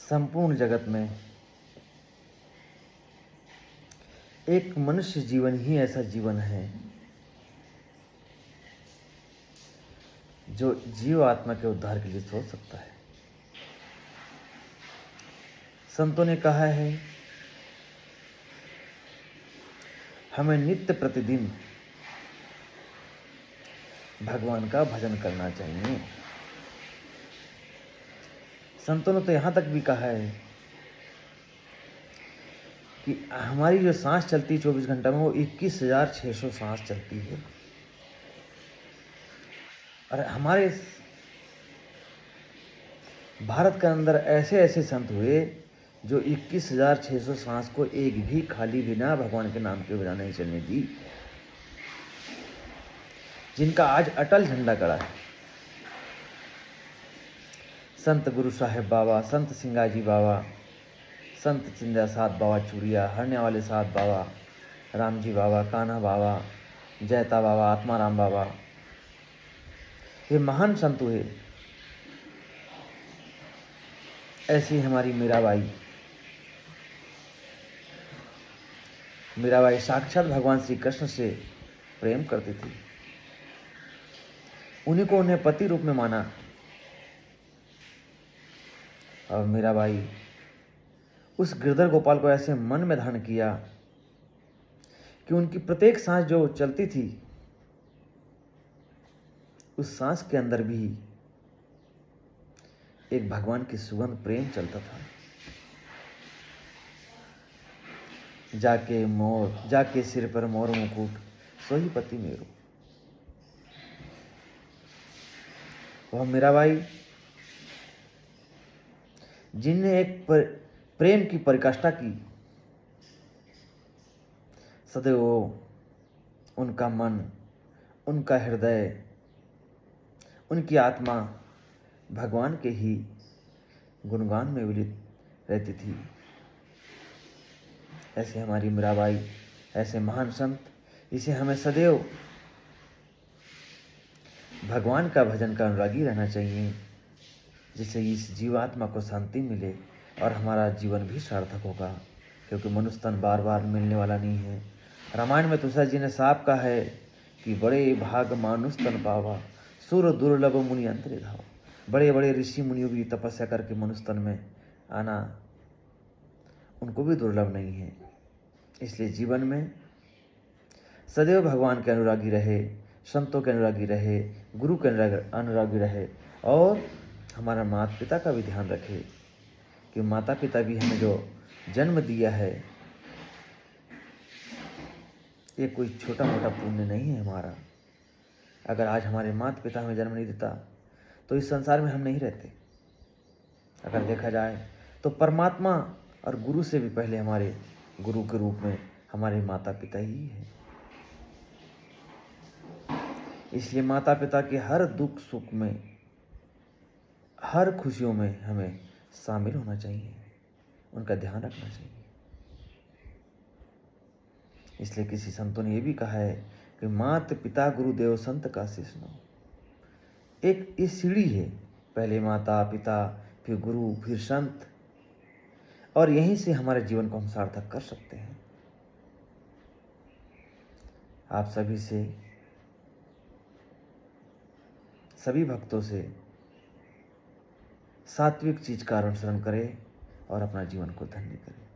संपूर्ण जगत में एक मनुष्य जीवन ही ऐसा जीवन है जो जीव आत्मा के उद्धार के लिए सोच सकता है। संतों ने कहा है हमें नित्य प्रतिदिन भगवान का भजन करना चाहिए। संतों ने तो यहाँ तक भी कहा है कि हमारी जो सांस चलती है 24 घंटा में वो 21,600 सांस चलती है। और हमारे भारत के अंदर ऐसे ऐसे संत हुए जो 21,600 सांस को एक भी खाली बिना भगवान के नाम के बजाय नहीं चलने दी, जिनका आज अटल झंडा गड़ा है। संत गुरु साहेब बाबा, संत सिंगाजी बाबा, संत चिंदा सात बाबा चूड़िया, हरने वाले सात बाबा, रामजी बाबा, कान्हा बाबा, जयता बाबा, आत्माराम बाबा, ये महान संत हुए। ऐसी हमारी मीराबाई साक्षात भगवान श्री कृष्ण से प्रेम करती थी। उन्हीं को उन्हें पति रूप में माना। और मीराबाई उस गिरधर गोपाल को ऐसे मन में धारण किया कि उनकी प्रत्येक सांस जो चलती थी उस सांस के अंदर भी एक भगवान की सुगंध प्रेम चलता था। जाके सिर पर मोर मुकुट सोही पति मेरो। वह मीराबाई जिनने एक प्रेम की परिकाष्ठा की, सदैव उनका मन, उनका हृदय, उनकी आत्मा भगवान के ही गुणगान में विलित रहती थी। ऐसे हमारी मीराबाई, ऐसे महान संत, इसे हमें सदैव भगवान का भजन का अनुरागी रहना चाहिए, जिससे इस जीवात्मा को शांति मिले और हमारा जीवन भी सार्थक होगा। क्योंकि मनुष्य तन बार बार मिलने वाला नहीं है। रामायण में तुलसी जी ने साफ कहा है कि बड़े भाग मानुष तन पावा, सुर दुर्लभ मुनि अंतरे धावा। बड़े बड़े ऋषि मुनियों की तपस्या करके मनुष्य तन में आना उनको भी दुर्लभ नहीं है। इसलिए जीवन में सदैव भगवान के अनुरागी रहे, संतों के अनुरागी रहे, गुरु के अनुरागी रहे और हमारा माता पिता का भी ध्यान रखे कि माता पिता भी हमें जो जन्म दिया है ये कोई छोटा मोटा पुण्य नहीं है हमारा। अगर आज हमारे माता पिता हमें जन्म नहीं देता तो इस संसार में हम नहीं रहते। अगर देखा जाए तो परमात्मा और गुरु से भी पहले हमारे गुरु के रूप में हमारे माता पिता ही है। इसलिए माता पिता के हर दुख सुख में, हर खुशियों में हमें शामिल होना चाहिए, उनका ध्यान रखना चाहिए। इसलिए किसी संतों ने यह भी कहा है कि मात पिता गुरुदेव संत का शिष्य। एक इस सीढ़ी है, पहले माता पिता, फिर गुरु, फिर संत, और यहीं से हमारे जीवन को हम सार्थक कर सकते हैं। आप सभी भक्तों से सात्विक चीज का अनुसरण करें और अपना जीवन को धन्य करें।